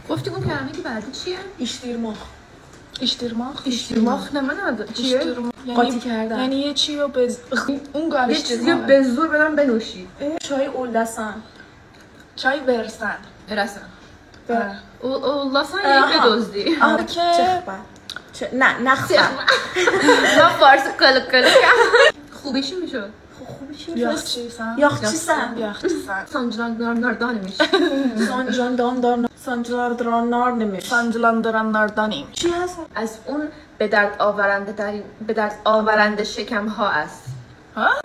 گفتی اون کلمه که بعدی چیه؟ اشترماخ نه من چیه؟ قاطی کردن یعنی یه چی رو اون گاهی یه چیزی رو به زور بدم بنوشی. چای اولدسن چای برسن برسن اولاسن یک بدزدی. که نه نخفه من فارسی کلک خوبیشی میشد. یاخچیسن سانجلاندار نمیشه. سانجلاندارندانیم چی هست؟ از اون به درد آورنده شکم ها است.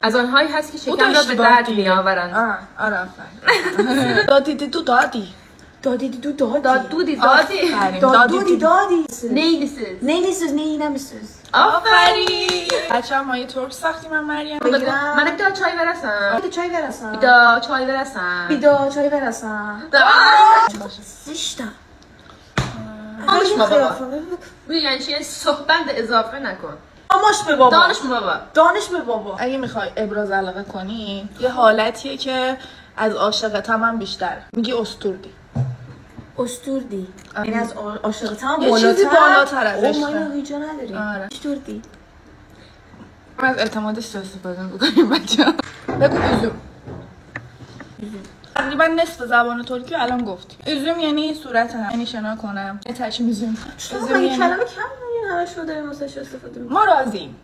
از آنهایی هست که شکم را به درد می آورند. آره آفرین. دادی نیلیسیز آفرین. بچه هم مایه ترک ساختیم من مریم. من بیدا چای برسم. بیدا چای برسم سشتا یعنی چیه؟ صحبت اضافه نکن. دانش به بابا اگه میخوای ابراز علاقه کنی یه حالتیه که از عاشقت هم بیشتر میگی استوردی این از عاشقت هم یه چیزی بالاتر از عشقه. عشقه. ما هیچ نداریم. استوردی ما از اعتمادش استفاده میکنیم بچه ها. بگو üzüm. تقریبا نصف زبان ترکی الان گفتی. üzüm یعنی صورت هم، یعنی شنا کنم، یه تشم üzüm. چرا این کلمه کم نمیم همش رو داریم واسهش استفاده میکنیم. ما راضیم.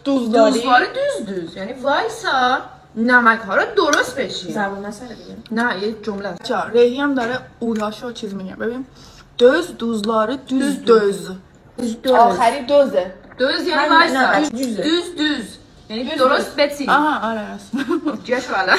دوزواره دوز یعنی وایسا نمک ها رو درست بشی. زبان مسئله دیگه. نه یه جمله است. چرا ریحی هم داره اولاشو چیز میگه. ببین دوزلاره دوز آخری دوزه. دوز یعنی وایسا. دوز یعنی درست بچینی. آها آره راست. جاش والا